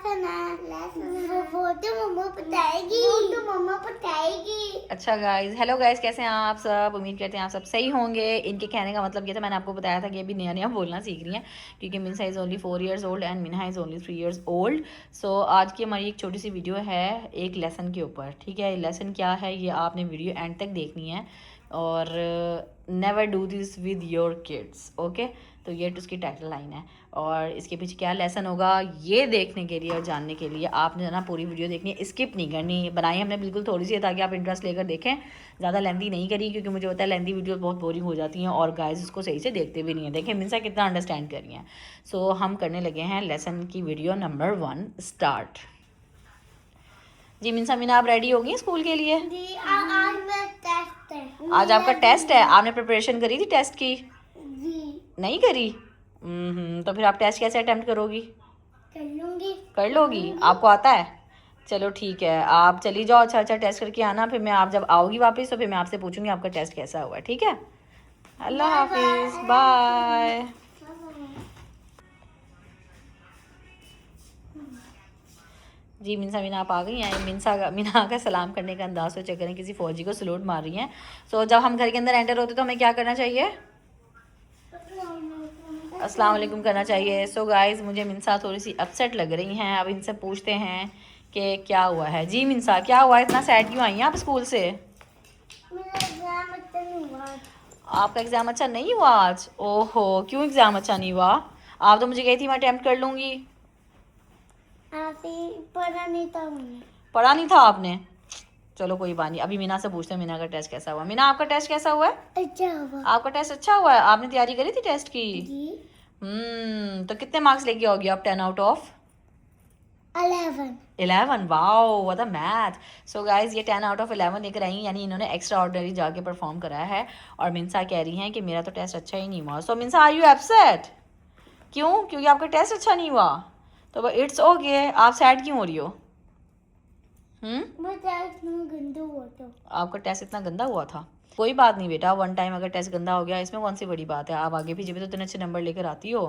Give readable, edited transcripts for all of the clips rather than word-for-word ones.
Lesson है वो तो मम्मा बताएगी। अच्छा गाइज, हेलो गाइज, कैसे हैं आप सब? उम्मीद करते हैं आप सब सही होंगे। इनके कहने का मतलब ये था, मैंने आपको बताया था कि अभी नया नया बोलना सीख रही हैं क्योंकि Minsa is only 4 years old and Minha is only 3 years old. So आज की हमारी एक छोटी सी वीडियो है एक लेसन के ऊपर, ठीक है। लेसन क्या है ये आपने वीडियो एंड तक देखनी है और never do this with your kids, okay. तो ये उसकी टाइटल लाइन है और इसके पीछे क्या लेसन होगा ये देखने के लिए और जानने के लिए आपने ना पूरी वीडियो देखनी है, स्किप नहीं करनी। बनाई हमने बिल्कुल थोड़ी सी है ताकि आप इंटरेस्ट लेकर देखें, ज़्यादा लेंदी नहीं करी क्योंकि मुझे पता है लेंदी वीडियो बहुत बोरिंग हो जाती हैं और गाइस उसको सही से देखते भी नहीं है। देखें मिन्सा कितना अंडरस्टैंड कर रही हैं। सो हम करने लगे हैं लेसन की वीडियो नंबर 1 स्टार्ट। जी मिन्सा मीना, आप रेडी होगी स्कूल के लिए? जी, आज मेरा टेस्ट है। आज आपका टेस्ट है? आपने प्रिपरेशन करी थी टेस्ट की? जी नहीं करी? तो फिर आप टेस्ट कैसे अटेम्प्ट करोगी? कर लूंगी। कर लोगी? आपको आता है? चलो ठीक है, आप चली जाओ, अच्छा टेस्ट करके आना। फिर मैं आप जब आओगी वापस तो फिर मैं आपसे पूछूंगी आपका टेस्ट कैसा हुआ, ठीक है। अल्लाह हाफिज़, बाय। जी मिन्सा मीना आप आ गई हैं। मीना का सलाम करने का अंदाज़ तो चेक करें, किसी फ़ौजी को सलूट मार रही हैं। सो जब हम घर के अंदर एंटर होते तो हमें क्या करना चाहिए? अस्सलाम वालेकुम करना चाहिए। सो गाइज़ मुझे मिन्सा थोड़ी सी अपसेट लग रही हैं। अब इनसे पूछते हैं कि क्या हुआ है। जी मिन्सा, क्या हुआ, इतना सैड क्यों आई हैं आप स्कूल से? मेरा एग्जाम अच्छा नहीं हुआ। आपका एग्ज़ाम अच्छा नहीं हुआ आज? ओहो, क्यों एग्ज़ाम अच्छा नहीं हुआ? आप तो मुझे कही थी मैं अटैम्प्ट कर लूँगी। ऐसे पढ़ा नहीं था मैंने। पढ़ा नहीं था आपने? चलो कोई बात नहीं, अभी मीना से पूछते हैं मीना का टेस्ट कैसा हुआ। मीना आपका टेस्ट कैसा हुआ है? अच्छा हुआ। आपका टेस्ट अच्छा हुआ है? आपने तैयारी करी थी टेस्ट की? जी तो कितने मार्क्स लेके आओगे आप 10 out of 11? Wow, what a math. So guys ये 10 out of 11 लेकर आई, यानी इन्होंने एक्स्ट्रा ऑर्डिनरी जाके परफॉर्म कराया है। और मिन्सा कह रही हैं कि मेरा तो टेस्ट अच्छा ही नहीं हुआ। सो मिन्सा, आर यू अपसेट? क्यों? क्योंकि आपका टेस्ट अच्छा नहीं हुआ? तो इट्स ओके, आप सैड क्यों हो रही हो? मैं टेस्ट में गंदा हुआ था। आपका टेस्ट इतना गंदा हुआ था? कोई बात नहीं बेटा, वन टाइम अगर टेस्ट गंदा हो गया इसमें कौन सी बड़ी बात है। आप आगे पीछे भी तो इतने अच्छे नंबर लेकर आती हो,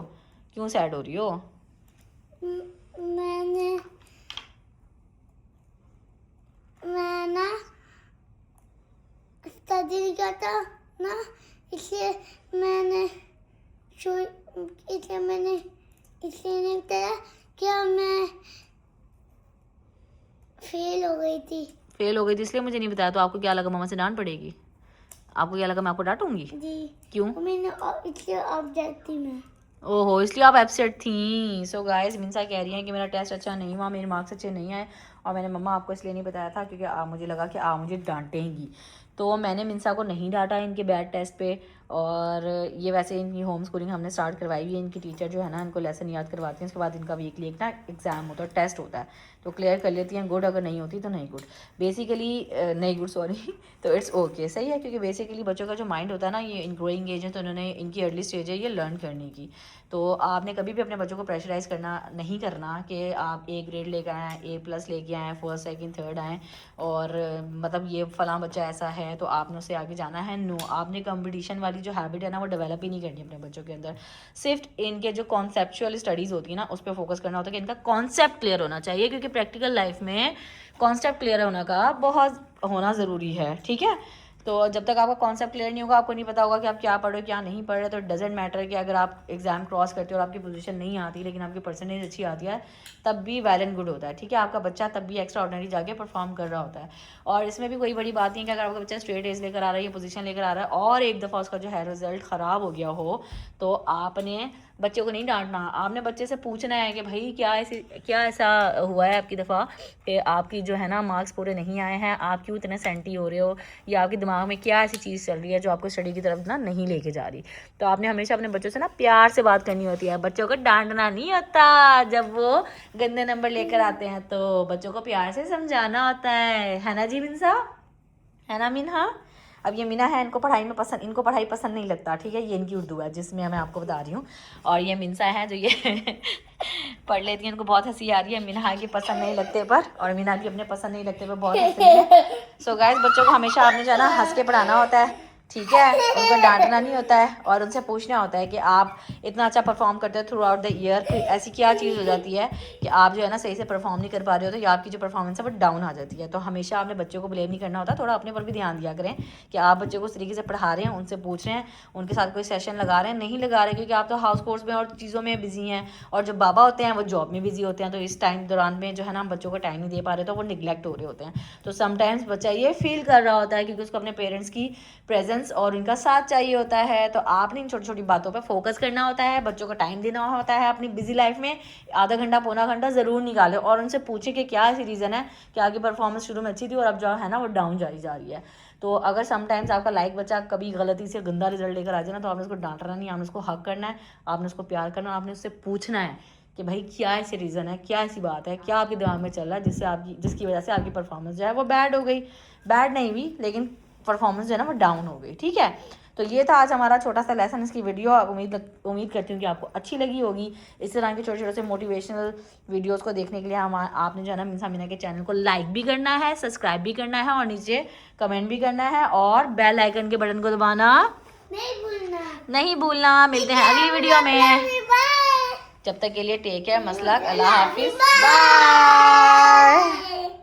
क्यों सैड हो रही हो? मैंने ना स्टडी नहीं करता ना, इसलिए मैंने इसलिए नहीं बताया क्या मैं फेल हो गई थी। फेल हो गई थी इसलिए मुझे नहीं बताया? तो आपको क्या लगा मम्मा से डांट पड़ेगी? आपको क्या लगा मैं आपको डांटूंगी? जी क्यों? मैंने इसलिए ऑब्जेक्ट थी मैं। ओहो, इसलिए आप एब्सेंट थी। सो गाइस मिन्सा कह रही हैं कि मेरा टेस्ट अच्छा नहीं हुआ, मेरे मार्क्स अच्छे नहीं आए और मैंने मम्मा आपको इसलिए नहीं बताया था क्योंकि मुझे लगा कि आप मुझे डांटेंगी। तो मैंने मिन्सा को नहीं डांटा इनके बैड टेस्ट पे। और ये वैसे इनकी होम स्कूलिंग हमने स्टार्ट करवाई हुई है। इनकी टीचर जो है ना इनको लेसन याद करवाती हैं, उसके बाद इनका वीकली एक ना एग्ज़ाम होता है, टेस्ट होता है, तो क्लियर कर लेती हैं। गुड, अगर नहीं होती तो नहीं गुड, बेसिकली नहीं गुड सॉरी तो इट्स ओके, सही है। क्योंकि बेसिकली बच्चों का जो माइंड होता है ना, ये इन ग्रोइंग एज है तो इन्होंने इनकी अर्ली स्टेज है ये लर्न करने की। तो आपने कभी भी अपने बच्चों को प्रेशराइज़ नहीं करना कि आप A ग्रेड लेकर आएँ, A+ लेके आएँ, फर्स्ट सेकंड थर्ड आएँ और मतलब ये फ़लाँ बच्चा ऐसा है तो आपने उससे आगे जाना है। नो, आपने कंपटीशन वाली जो हैबिट है ना वो डेवलप ही नहीं करनी अपने बच्चों के अंदर। सिर्फ इनके जो कॉन्सेप्चुअल स्टडीज़ होती है ना उस पर फोकस करना होता है कि इनका कॉन्सेप्ट क्लियर होना चाहिए, क्योंकि प्रैक्टिकल लाइफ में कॉन्सेप्ट क्लियर होने का बहुत होना ज़रूरी है, ठीक है। तो जब तक आपका कॉन्सेप्ट क्लियर नहीं होगा, आपको नहीं पता होगा कि आप क्या पढ़ रहे हो क्या नहीं पढ़ रहे, तो डजेंट मैटर कि अगर आप एग्ज़ाम क्रॉस करते हो और आपकी पोजीशन नहीं आती लेकिन आपकी परसेंटेज अच्छी आती है, तब भी वेल एंड गुड होता है, ठीक है। आपका बच्चा तब भी एक्स्ट्रा ऑर्डिनरी जाके परफॉर्म कर रहा होता है। और इसमें भी कोई बड़ी बात नहीं है कि अगर आपका बच्चा स्ट्रेट एज लेकर आ रहा है या पोजीशन लेकर आ रहा है और एक दफ़ा उसका जो है रिजल्ट ख़राब हो गया हो, तो आपने बच्चे को नहीं डांटना। आपने बच्चे से पूछना है कि भाई क्या ऐसा हुआ है आपकी दफ़ा कि आपकी जो है ना मार्क्स पूरे नहीं आए हैं, आप क्यों इतने सेंटी हो रहे हो, या आपके दिमाग में क्या ऐसी चीज़ चल रही है जो आपको स्टडी की तरफ ना नहीं लेके जा रही। तो आपने हमेशा अपने बच्चों से ना प्यार से बात करनी होती है, बच्चों को डांटना नहीं होता। जब वो गंदे नंबर लेकर आते हैं तो बच्चों को प्यार से समझाना होता है ना जी मिन्सा, है ना मीना? अब ये मीना है, इनको पढ़ाई पसंद नहीं लगता, ठीक है। ये इनकी उर्दू है जिसमें मैं आपको बता रही हूँ। और ये मिन्सा है जो ये पढ़ लेती है, इनको बहुत हंसी आ रही है मीना की पसंद नहीं लगते पर, और मीना की अपने पसंद नहीं लगते पर बहुत हंस रही है। सो गाइस बच्चों को हमेशा आपने जो है ना हंस के पढ़ाना होता है, ठीक है, उनको डांटना नहीं होता है और उनसे पूछना होता है कि आप इतना अच्छा परफॉर्म करते हो थ्रू आउट द ईयर, फिर ऐसी क्या चीज़ हो जाती है कि आप जो है ना सही से परफॉर्म नहीं कर पा रहे हो, तो या आपकी जो परफॉर्मेंस है वो डाउन आ जाती है। तो हमेशा आपने बच्चों को ब्लेम नहीं करना होता, थोड़ा अपने पर भी ध्यान दिया करें कि आप बच्चों को उस तरीके से पढ़ा रहे हैं, उनसे पूछ रहे हैं, उनके साथ कोई सेशन लगा रहे हैं, नहीं लगा रहे क्योंकि आप तो हाउस कोर्स में और चीज़ों में बिजी हैं, और जो बाबा होते हैं वो जॉब में बिजी होते हैं, तो इस टाइम दौरान में जो है ना हम बच्चों को टाइम नहीं दे पा रहे, तो वो निगलेक्ट हो रहे होते हैं। तो समटाइम्स बच्चा ये फील कर रहा होता है क्योंकि उसको अपने पेरेंट्स की प्रेजेंस और उनका साथ चाहिए होता है। तो आपने इन छोटी छोटी बातों पे फोकस करना होता है, बच्चों को टाइम देना होता है अपनी बिजी लाइफ में, आधा घंटा पौना घंटा ज़रूर निकाले और उनसे पूछे कि क्या ऐसी रीज़न है कि आगे परफॉर्मेंस शुरू में अच्छी थी और अब जो है ना वो डाउन जा रही है। तो अगर समटाइम्स आपका लाइक बच्चा कभी गलती से गंदा रिजल्ट लेकर आ जाए ना, तो आपने उसको डांटना नहीं, आपने उसको हक करना है, आपने उसको प्यार करना है, आपने उससे पूछना है कि भाई क्या ऐसी रीज़न है, क्या ऐसी बात है, क्या आपके दिमाग में चल रहा है जिसकी वजह से आपकी परफॉर्मेंस जो है वो बैड हो गई, बैड नहीं हुई लेकिन परफॉर्मेंस जो है ना वो डाउन हो गई। ठीक है, तो ये था आज हमारा छोटा सा लेसन, इसकी वीडियो। उम्मीद करती हूँ कि आपको अच्छी लगी होगी। इस तरह के छोटे छोटे से मोटिवेशनल वीडियोस को देखने के लिए आपने जो है ना मिन्सा मीना के चैनल को लाइक भी करना है, सब्सक्राइब भी करना है और नीचे कमेंट भी करना है और बेल आइकन के बटन को दबाना नहीं भूलना। मिलते हैं अगली वीडियो में, जब तक के लिए टेक केयर, मसलक, अल्लाह हाफिज, बाय।